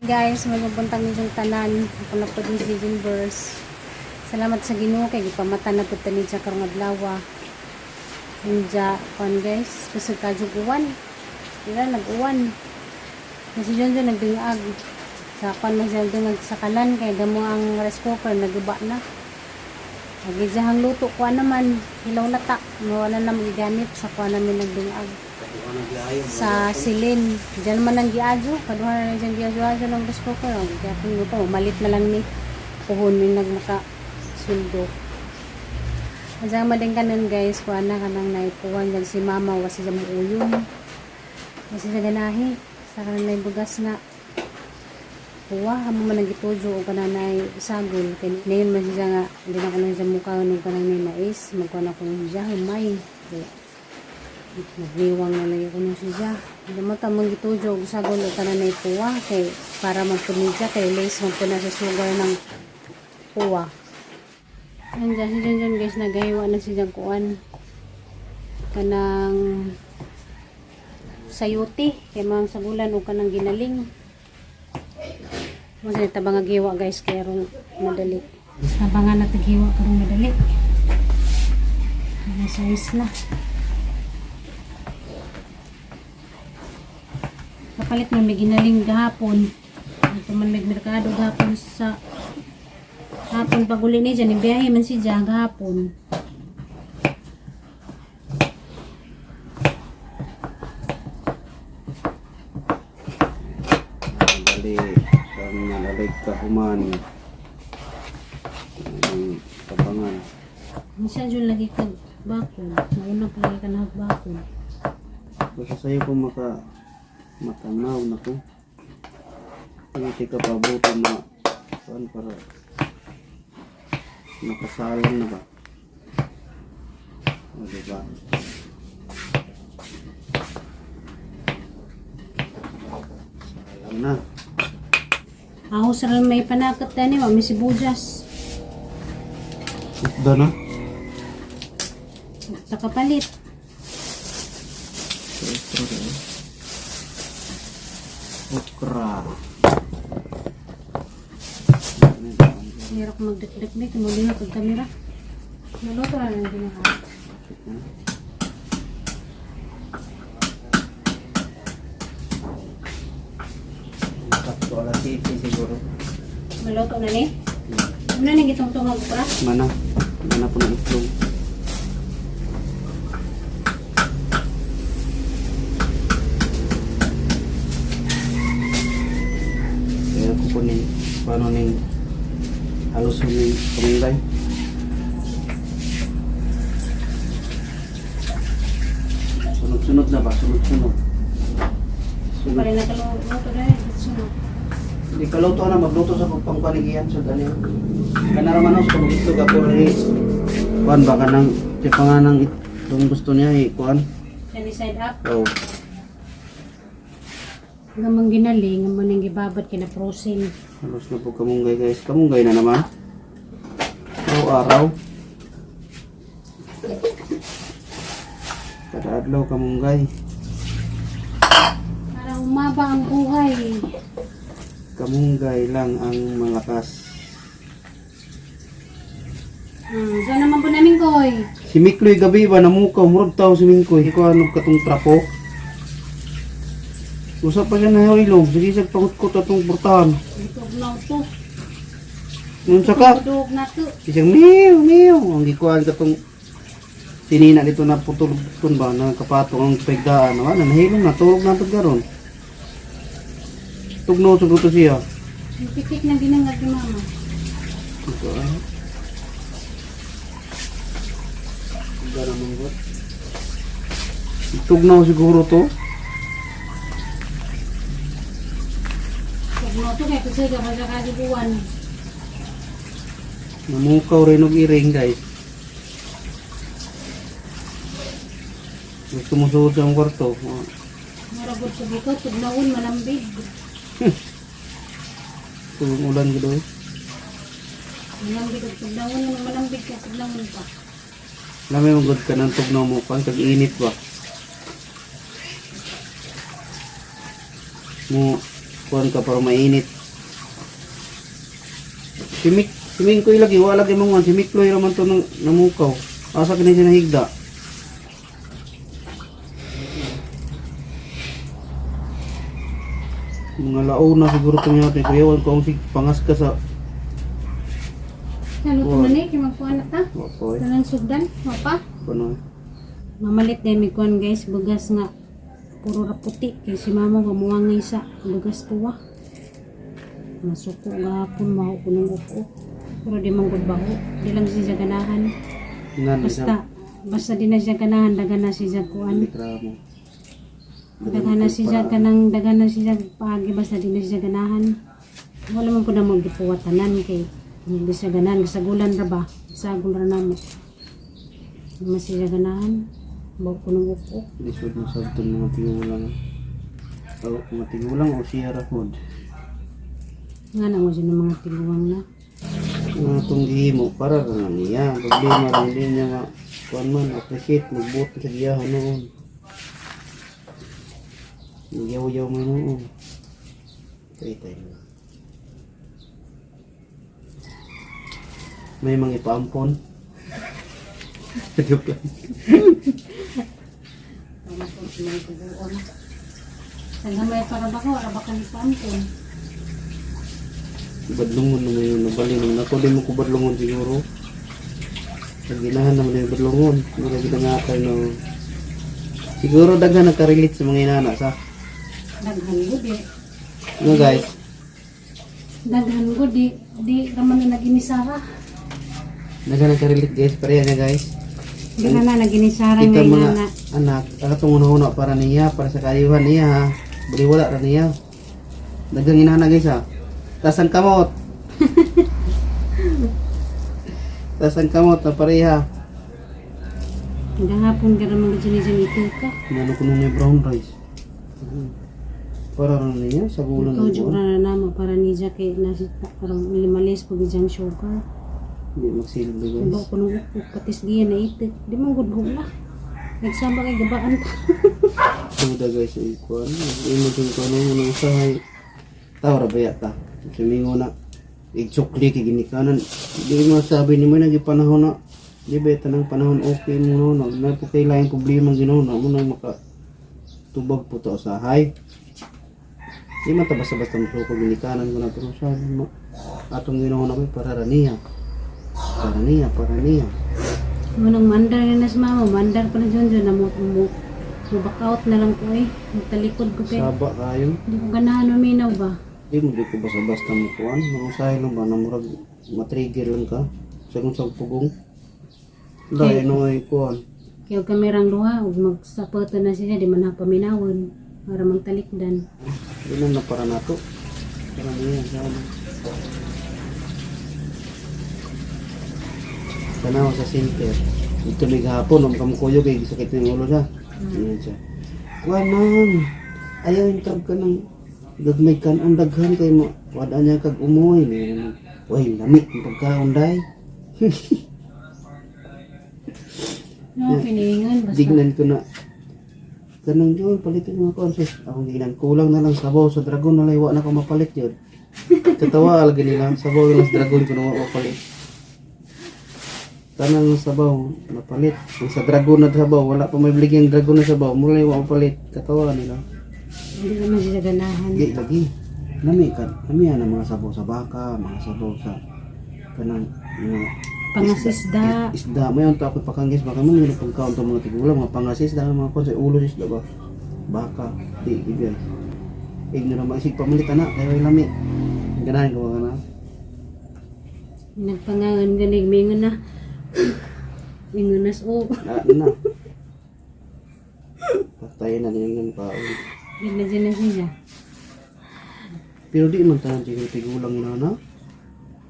Guys, magpuntang ninyong tanan. Ako na po din si Jinverse. Salamat sa Ginoo kay gipamata na pud tani sa karong adlaw. Ninja kon guys, kasi kadyo uwan. Dira nag-uwan. Kasi John nagdungag. Sa kon man siya dungag sa kalan kay damo ang rice cooker naguba na. Agijahang luto ko naman hilaw na ta. Wala na magigamit sa kuan namin nagdungag. Sa silin diyan man ang giadyo kaduha na diyan giadyo ng rice cooker kaya kung luto malit na lang ni puhon ni nagmaka suldo aja madeng kanon guys kuan na kanang naipuan gan si mama wasi sa muuyong wasi sa ganahi sa kanang may bugas na kuha amo man ang gitujo o kananay sagol kay nayon man siya nga hindi na kanang sa mukha ng kanang may mais magkuha na kung siya humay nagniwang na lagi ko nung siya damat amang gitujo sa gulo ka na na puwa kay para magpunin siya kay lace magpuna sa sugar ng puwa yan dyan si dyan guys nagahiwa na siya kuan kanang sayuti kay mga sagulan o kanang ginaling mga tabang agiwa guys kaya rong madali tabangan na tagiwa karong madali nasa isla kapalit na may ginaling gahapon ito man may merkado gahapon sa hapon paguli ni dyan ibiyahe man si dyan gahapon dali kami nalalig kahuman tabangan minsan dyan lagi kag bakod nauna pa lagi ka na bakod basta sa'yo kung matanaw na ko hindi ka pabuto na saan para nakasalang na ba o diba salang na ako sa may panakat na ni mami si Bujas isda na sa kapalit okra hirap magdekdek muli na pag kamera naluto na lang din ako sakto alas 7 siguro maluto na ni ano na gitong tungag pa mana po na itlog kaya kukunin paano ning halos ning pamilay sunod-sunod na ba? Sunod-sunod pa rin nakaluto na rin sunod hindi kaluto na magluto sa pagpangpanigian so dali kanaraman ako kung itlog ako rin kuhan ba ka nang tipa nga nang itong gusto niya kuhan sunny side up oh. gamang ginaling gamang nang gibabad kina frozen Halos na po kamunggay guys. Kamunggay na naman. Araw-araw. Kada adlaw kamunggay. para umaba ang buhay Kamunggay lang ang malakas. Diyan naman po namin koy Si Mikloy gabi ba namukaw. Murag tao si Mikloy. Ikaw ano katong trapo. Usap pa siya na hilom. Sige siya pangutkot atong portahan. itog na ito Nung saka. itog na ito Isang meow meow. Ang gikuhan katong tinina dito na putulog ba na kapatong ang pagdaan. Ano nahilom na. Tulog na pagkaroon. Tugno sa gusto siya. yung pitik na ginangag ni mama Ito ah. Gara manggot. Tugnaw siguro to. itog na ito kaya kasi kapag nakalibuan Namukaw rin og iring guys. Gusto mo suot sa kwarto. marabot sa buka tugnawon malambig Tulong ulan gitu. malambig at tugnawon yung malambig ka tugnawon pa Lamay mo good ka ng tugnaw mo kan kag init ba. Mo kuan ka para mainit. Siming ko ilagi, wala lagi mong simik loy raman to ng namukaw. Asa kini siya nahigda. Mga launa siguro ito natin. Kaya wala ko ang pangas ka sa... Naluto na ni, kaya magkuhan na ta. Wapoy. Talang sugdan, wapa. Panoy. Mamalit din may kuhan guys, bugas nga. Puro raputi, kaya si mama gamuwangay sa bugas tuwa. Masuko gahapon, maho ko ng upo. Pero di manggod baho, di lang siya ganahan. Basta di na siya ganahan, daga na siya kuhan. Reklamo. Daga na siya pagi, basta di na siya ganahan. Wala man po na magdipuwatanan kay hindi siya ganahan, kasagulan ra ba? Sagol ra namo. Mas siya ganahan, bawa ko ng upo. Lisod mo sa itong mga tigulang. O mga tigulang o siya rakod. Nga na mo siya ng mga tiguang na. Mga itong gihimo para na niya. Problema rin din niya nga. Kuan man, appreciate, magbuot sa giyahan noon. Yaw-yaw mo noon. Tay-tay mo. May mga ipaampon. Joke lang. Saghamay para ba ko, arabakan sa ampon. Badlungon naman yun. Nabalin. Nakunin mo ko badlungon siguro. Naginahan naman yung badlungon. Hindi ka ginangatay no. Siguro daghan nagka-relate sa mga inana sa. Daghan ko di. Ano guys? Daghan ko di raman na naginisara. Daghan nagka-relate guys. Pareha na guys. Di na naginisara Kita ngay mga na. anak. Akatong una para niya. Para sa kayuhan niya ha. Baliwala ra niya. Daghang inana guys ha. Tasan kamot. Tasan kamot na pareha. Hanggang hapon ka naman dyan ito ka. Ano ko nung may brown rice. Para rin niya, sa gulang Ikaw ng dyan buwan. na naman para niya kay nasita. Parang limalis pag dyan sugar. Hindi magsilbi Iba guys. ko nung upo, patis diyan na itik. Di man gudhog na. Nagsamba kay gabaan ta. Suda guys, ay kuwan. Hindi mo dyan ko ano muna usahay. Tawara ba yata? Sumingo na. Igsukli kay ginikanan. Hindi mo sabi ni mo nagipanahon na. Di ba ito ng panahon okay mo no? Na po kailangan problema ginawa na mo na makatubag po to sa hay. Di man ta basta-basta masukol ginikanan ko na pero sabi mo. Atong ginawa na ko para niya. Para niya. Manong mandar nga na si mama. Mandar pa na dyan na mo back out na lang ko eh. Magtalikod ko kay. Saba kayo. Hindi ko ganahan maminaw ba? Di mo di ko basta-basta mo kuhan. Marusahin lang ba na murag matrigger lang ka. Sagun sa pugong. Dahil ano ay kuhan. Kaya kamerang luha, ug magsapoto na siya, di man na paminawon para magtalikdan. Yun na para nato. Para niya. Sabi. Tanaw sa center. Ito may gahapon. Ang kamukuyo kay sakit ng ulo siya. Ayan siya. Kuhanan. Ayaw yung tag ka ng gagmay kan ang daghan kay mo. Wala niya kag umuwi. Uy, lamig yung pagkaunday. No, piningan basta. Dignan ko na. Ganun yun, palitin mga konses. Akong dignan, kulang na lang sabaw sa dragon na laywa na ko mapalit yun. Katawa lagi nila, sabaw yung dragon ko na mapalit. Tanang sabaw, mapalit. Ang sa dragon na sabaw, wala pa may biligyan dragon na sabaw, mula yung mapalit. Katawa nila. Hindi naman siya ganahan. Hindi, lagi. Nami yan ang mga sabaw sa baka, mga sabaw sa kanang mga Pangasisda. isda. Mayon ta ako pakanggis baka mo nila pagkaon to mga tigulang mga pangasisda mga kon sa ulo isda ba. Baka di ibig. Igno na maisig pamalit ana kay lami. Ganahan ko kana. Nagpangangan ganig mingon na. Mingon na so. Na. Patay na din ng paon. Gina na siya. Pero di man tanan tigulang na.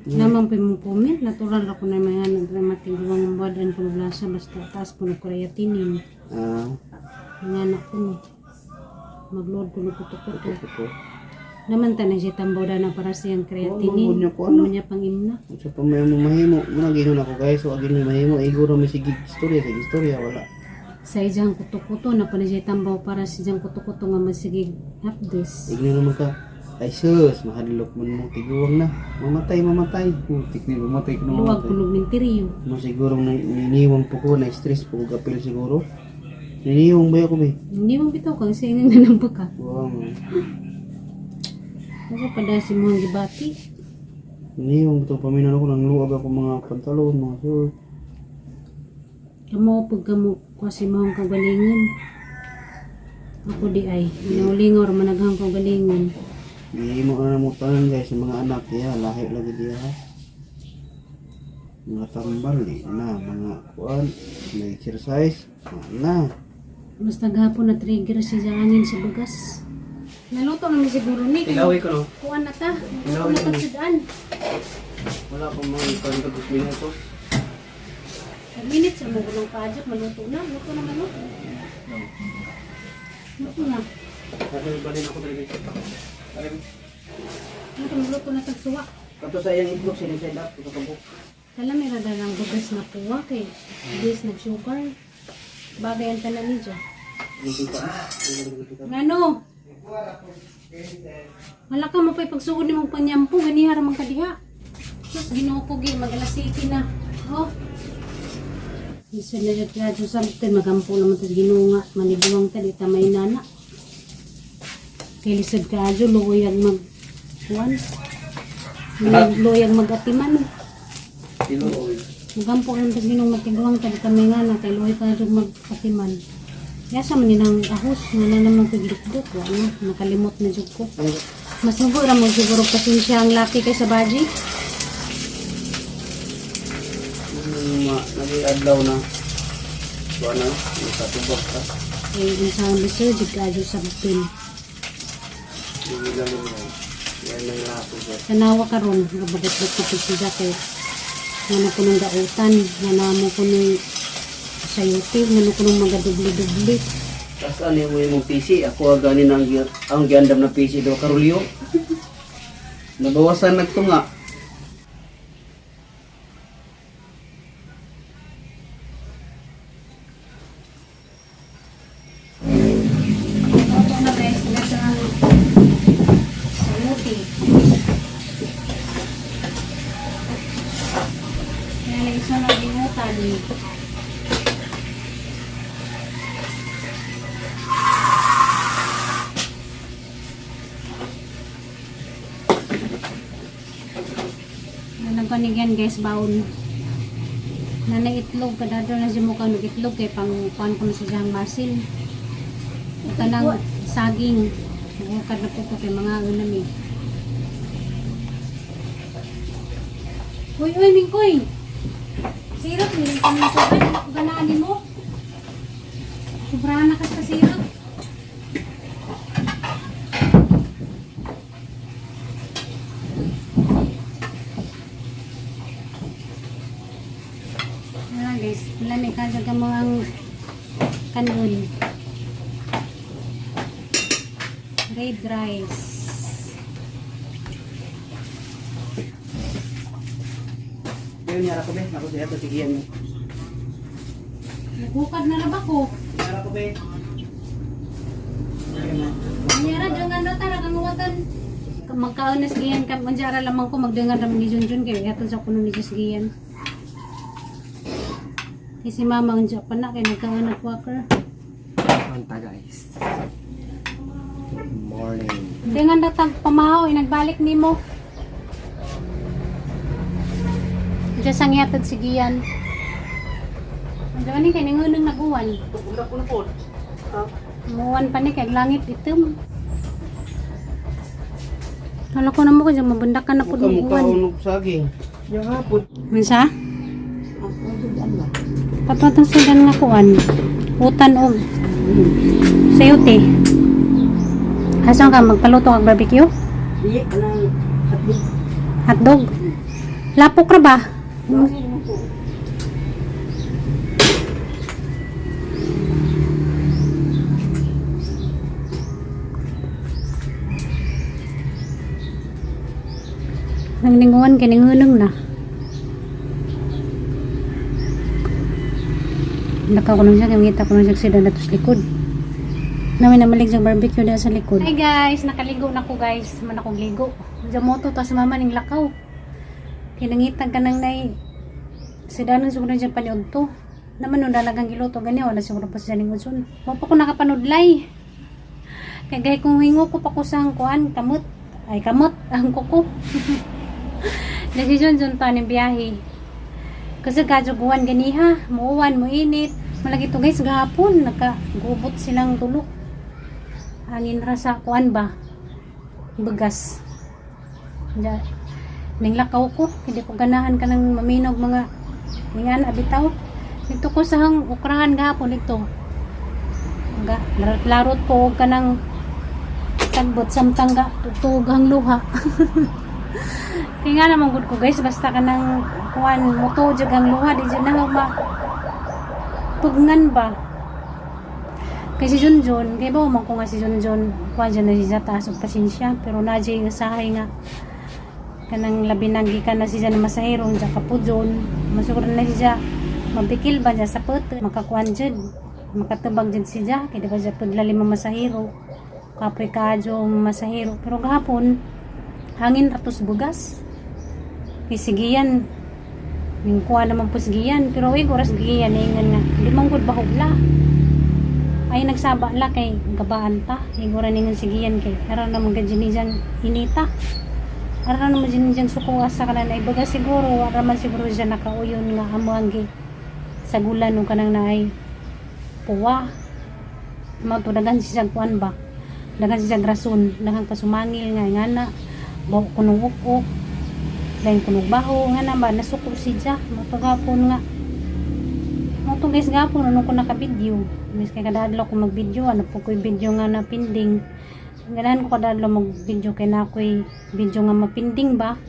Namang pimupumil, natural ako na mga nagdramating ang badan ko lasa basta taas ko na kreatinin. Mga anak ko magload ko lukuto-kuto. Naman tanay siya tambaw na para siyang kreatinin. Ano niya pang imna. Sa pamayo mo mahimo, muna ginon ako guys, so agin mo mahimo, iguro mi sige istorya wala. Sa ijang kuto-kuto na pa na siya tambaw para sa ijang kuto-kuto nga masigig updates. Igno naman ka. Ay sus, mahadlok man mo tiguang na. Mamatay. Putik ni mamatay ko na Luwag mamatay. kulog ng tiriyo. Mo siguro niniwang po ko, na-stress po ko kapil siguro. Niniwang ba ako ba? Hindi mo bitaw ka kasi nga nanamba ka. Wow. Ako padasi mo ang gibati. Niniwang ito, paminan ako ng luwag ako mga pantalon, mga short. Kamo pag kamo kasi mo ang kagalingon. Ako di ay. Inaulingaw raman naghang kagalingon. Hindi mo na mo tanan guys, sa mga anak niya, lahi lagi diya ha. Mga tambal na, mga kuan, may exercise, na. Basta gahapon na trigger siya sa angin sa bagas. Naluto naman siguro ni. Ilaway ko no? Kuha na ta. Ilaway Naluto na ko. ta sa daan. Wala pa mga ikan ka 2 minutos. 10 minutes sa mga ng project. Maluto na. Luto na maluto. Luto na. Balin ako talaga. Maluto na tagsuwa. Kato sa iyang itlog, siniside up, ito kabuk. Kala may rada ng bugas na kuha kay bugas na sugar. Bagay ang tanan niya. Ngano? Wala ka mapay pagsugod ni mong panyampo. Ganihara man kadiha. Sus, ginoo ko gi. Mag-alas 7 na. Oh. Isa na dyan kaya sa sabtin. Magampo naman tas ginoo nga. Manibuwang tali. Tamay nana. Kay lisod ka adyo. Luoy ang mag-kuwan. Luoy ang mag-atiman. Magampo naman tas ginoo magtiguang tali. Tamay nga na. Kay luoy ka adyo mag-atiman. Yasa man yun ang ahos. Nga naman kaglikdot. Ano? Nakalimot na dyan ko. Mas siguro mo siguro pasensya ang laki kay sa baji. Nag-adlaw na. So ano, nakatubak ka. Eh, isang bisir, di ka adyo sa butin. Hindi lang yun. Yan ang lahat ko. Tanawa ka ron, nabagot-bagot ko siya kay nga na ko ng gautan, nga na mo ko ng sayuti, nga na ko ng magadubli-dubli. Tapos ano yung PC? Ako aganin ang giandam na PC do Karulio. Nabawasan nagtunga. Ako na guys, nga sa sayuti. Kaya lang isa na ginutan. Nagkanigyan guys, baon. Nanay itlog, kadado na si mukha ng itlog kay pang kuhan ko na sa siyang masin. Ito ng saging. Nagukad na po ito kay mga unam eh. Uy, Mingkoy! Sirap, hindi ka nang sobrang ganaan mo. Sobrahan na ka sa sirap. Guys, lamig ka sa mo ang kanon. Red rice. Yun, yara ko be. Ako siya ito, sigiyan mo. Nagukad na na ba ko? Yara ko be. Anyara, dengan na tara kang uwatan. Magkaon na sigiyan ka. Manjara lamang ko, magdengan naman ni Junjun kayo. Yato sa kuno ni sigiyan. Si mama ang Japan na kay nagkaon ng quaker. Manta guys. Morning. Dengan datang pamahaw, nagbalik nimo. Diyan sang yatad sigiyan. Diyan ni kay ningunong naguwan. Pulpul. Muwan pa ni kay langit item. Kala ko na mo kaya mabandakan na po ng Mukha uwan. unog saging. Yung hapon. Misa? Patwatang sidan nga kuan. Utan og sayote. Asa ka magpaluto kag barbecue? Iya, kanang hotdog. Hotdog. Lapok ra ba? Nanglinguan kay ningunong na. Naka ko nung siya, kamita ko nung siya sila natos likod. Namin namalig sa barbecue na sa likod. Hi guys, nakaligo na ko guys. Man ako ligo. Sa moto ta sa mama ning lakaw. Kinangitag ka nang nay. Sidanon siguro dyan paniod to. Naman nung dalagang giluto gani wala siguro pa siya ning udson. Wa pa ko nakapanudlay. Kaya gaya kung hingo ko pa ko sa kuan kamot. Ay kamot ang kuko. Decision dyan ta ning biyahe. Kasi kajuguan ganiha. Muuwan, muinit. Malagi to guys gahapon. Nagkagubot silang tulok. Hangin rasa kuan ba? Begas. Diyan. Ning lakaw ko. Hindi ko ganahan ka ng maminog mga ningan abitaw. Dito ko sa hang ukrahan gahapon ito. Larot ko ka ng sagbot samtang ga tutugang luha. Kaya nga naman good ko guys. Basta ka ng kuan moto jagang luha. Di dyan na ma tugngan ba? Kay si Junjun, kaya ba man ko nga si Junjun, kuha dyan na siya taas og pasensya, pero na dyan yung usahay nga, kanang labi nanggi ka na siya na masahiro, dyan kapudyon, masuguro na siya, mabikil ba dyan sa puto, makakuan dyan, makatubag dyan siya, kaya di ba dyan paglalim ang masahiro, kaprikadyo masahiro, pero gahapon, hangin ratos bugas, kay sigiyan, yung kuha naman po sigiyan, pero ay oras sigiyan, ingan nga, di manggod bahugla, ay nagsaba la kay gabaan ta higura ningon sigiyan kay ara naman gadyan niyang inita ara naman dyan sukuha sa kanan ay baga siguro ara man siguro dyan nakauyon nga amuanggi sa gulan nung kanang naay puwa matudagan siya kuan ba dagan siya rason dagang kasumangil nga na bawo kunong ukok dahil kunog baho nga na ba nasuko siya matugapon nga moto guys gapon ano ko naka-video mis kay kadadlaw ko mag-video ano po ko video nga na pinding ganahan ko kadadlaw mag-video kay na ako'y video nga mapinding ba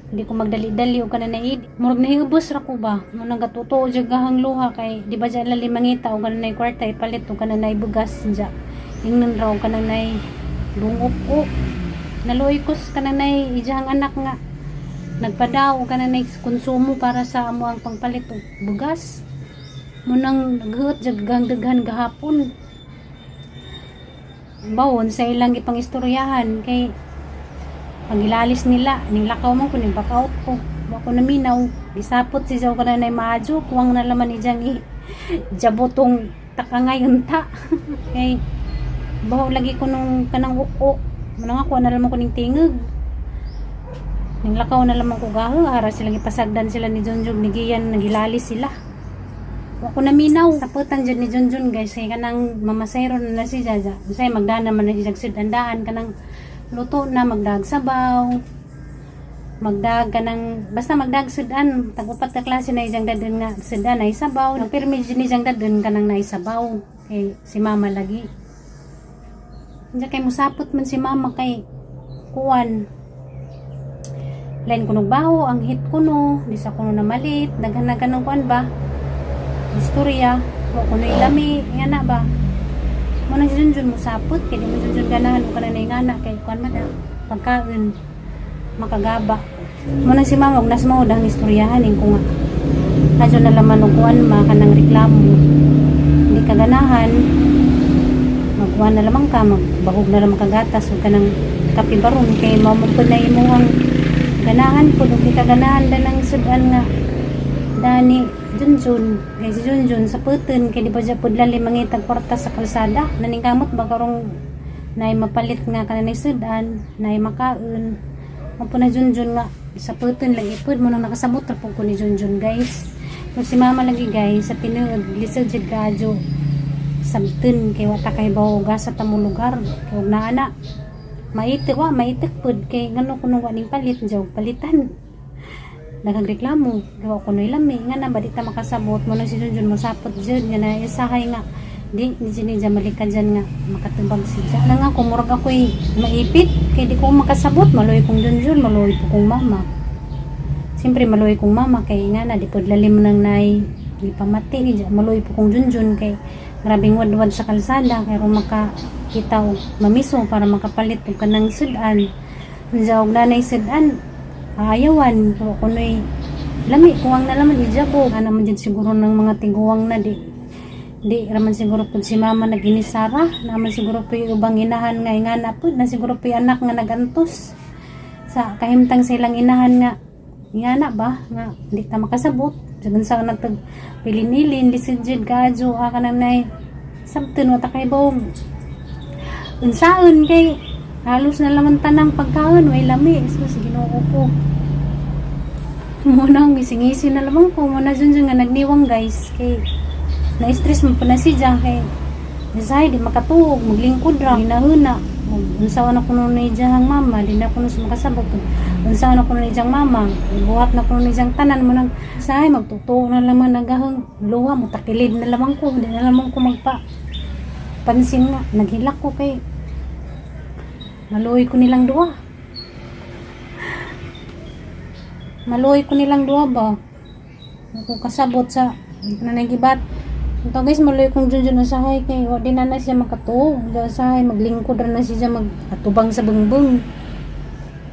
hindi ko magdali-dali o kanang naid murag nahiubos ra ko ba mo nang gatuto og gahang luha kay di ba dyan lali mangita o kanang nay kwarta ipalit o kanang nay bugas dya ingnon raw kanang nay bungop ko naluoy ko kanang nay ijahang anak nga nagpadaw o kanang nay konsumo para sa amo ang pangpalit og bugas munang naghuot jagang daghan gahapon bawon sa ilang ipang istoryahan kay pagilalis nila ning lakaw man ko ning backout ko wa ko naminaw gisapot si jaw kana nay maadyo kuwang na laman ni jang jabotong takangayon ta kay bawo lagi ko nung kanang ukok munang ako na laman ko ning tingog ning lakaw na laman ko gaho ara sila gipasagdan sila ni Junjun ni Gian nagilalis sila. Ako na minaw. Saputan dyan ni Junjun guys. Kaya kanang mamasayro na si Jaja. Masaya magdaan naman na siya sidandaan. Kanang luto na magdag sabaw. Magdag kanang basta magdag sidan. Tagupat na klase na isang dadun nga sidan na isabaw. Nagpirmi dyan isang dadun kanang na isabaw. Kay si mama lagi. Diyan kay musapot man si mama kay kuwan. Lain kunog baho. Ang hit kuno. Di sa kuno na malit. Daghan-daghan ng kuwan ba. Istorya, wa ko na ilami, nga na ba? Muna si Junjun mo sapot, kaya di mo Junjun ganahan ko na nga na, kaya kuan man pagkain, makagaba. Muna si mama, nas mo, dang istoryahan, ko nga. Kadyo na laman o kuan, makanang reklamo. Hindi ka ganahan, magkuhan na lamang ka, magbahog na lamang kagatas, huwag ka ng kapibaron, kaya mamumpod na imuhang ganahan po, hindi ka ganahan na ng sudan nga. Dani, Junjun, kay si Junjun sa putin, kay di ba dyan po lali mangitag kwarta sa kalsada, naningkamot ba karong naay mapalit nga ka na sudan, naay makaon, mapo na Junjun nga, sa putin lagi po, mo nang nakasabot ra po ko ni Junjun guys, kung si mama lagi guys, sa tinuod, lisod jid kadyo, sabtin, kay wata kay bawoga sa tamong lugar, kay huwag na ana, maitik po, kay gano'n kuno waning palit, dyan palitan, nagagreklamo gawa ko no ilami nga na ba di ta makasabot mo na si Junjun mo sapot dyan nga na isahay nga di dyan malika dyan nga makatubag siya na nga kumurag ako'y maipit kaya di ko makasabot maluwi kong Junjun maluwi po kong mama siyempre maluwi kong mama kaya nga na di po lalim nang nai di pamati maluwi po kong Junjun kay grabing wadwad sa kalsada kaya rin makakita o mamiso para makapalit o kanang sudan dyan og nanay sudan ayawan ko kunoy lami kuwang na laman ijabo ana man jud siguro ng mga tiguwang na di Di raman siguro pud si mama naginisara, naman siguro po yung ubang inahan nga ingana pud na siguro po yung anak nga nagantos. Sa kahimtang silang inahan nga ingana ba nga hindi ta makasabot. Sagun sa nagtag pilinilin lisijid kadyo ka nay sabton wa ta kay bawog. Unsaon kay halos na laman tanang pagkaon way lami sus Ginoo ko. Muna ang gising-isi na lamang ko muna dyan nga nagniwang guys kay na-stress mo pa na si Jang kay nasay di makatuog maglingkod ra hinahuna unsaon na kuno ni Jang mama di na kuno makasabot unsaon na kuno ni Jang mama buhat na kuno ni Jang tanan mo nang say magtutuo na lamang nagahang luha mo takilid na lamang ko di na lamang ko magpa pansin nga naghilak ko kay maluoy ko nilang duwa ba ako kasabot sa nanagibat. Ito guys, maluoy kong dyan na sahay kay wadi na siya makatuog dyan sahay maglingkod ra na siya magatubang sa bungbong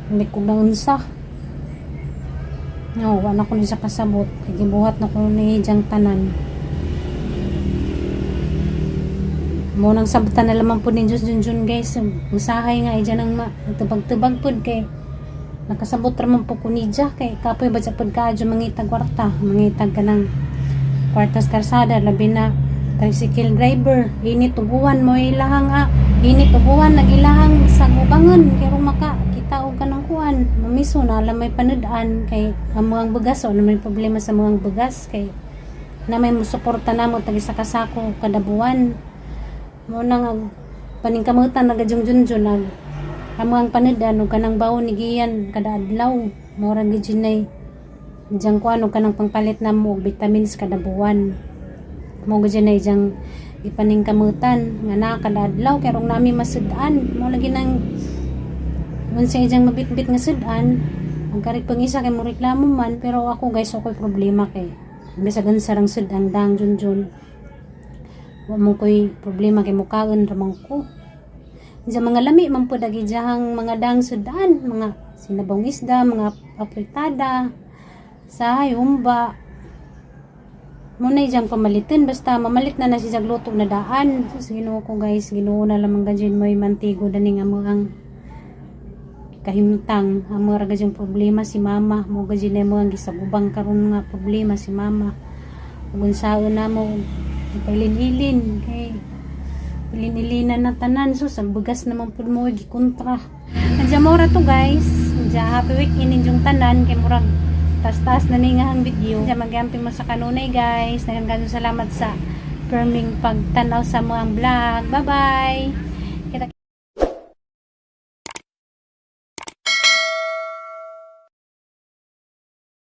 hindi ko na unsa no, wala ko niya kasabot gibuhat na ko ni Jang tanan mo nang sabutan na lamang po ni Diyos dyan guys usahay nga dyan ang tubag-tubag po kay nakasabot raman po ko ni Jang kay kapoy ba dyan po ka dyan mangitag kwarta mangitag ka ng kwartas karsada labi na tricycle driver init tubuhan mo ilahang init tubuhan nagilahang sa gubangan kay maka kita og kanang kuan mamiso na alam may panudaan kay ang mga bugas o na may problema sa mga bugas kay na may musuporta namo tagi sa kasako kada buwan mo nang paningkamutan nagajonjonjon ang mga panudaan og kanang bawon ni giyan kada adlaw mo ra gid Diyan ko ano kanang pangpalit na mo vitamins kada buwan. Mo gyud na ijang ipaningkamutan nga na kada adlaw kay rong nami masudan. Mo lagi nang unsa ijang mabitbit nga sudan. Ang karit pangisa kay mo reklamo man pero ako guys ako'y problema kay bisagan sarang sudan dang junjun. Wa mo koy problema kay mukaon ra man ko. Sa mga lami man pud agi jahang mga dang sudan, mga sinabong isda, mga apritada sa umba muna ijang pamalitin basta mamalit na siya lutog na daan so Ginoo ko guys Ginoo na lamang gadyan mo'y mantigo dani nga mo ang kahimtang ang mga gadyan problema si mama mo gadyan mo ang gisagubang karon nga problema si mama kung saan na mo pailin-ilin kay pilin-ilinan na tanan so sa bugas naman po mo gikontra adya mo ra to guys adya happy week ininjong tanan kay murag tas-tas na nga ang video. Diyan magamping mo sa kanunay guys. Salamat sa perming pagtanaw sa mga vlog. Bye-bye!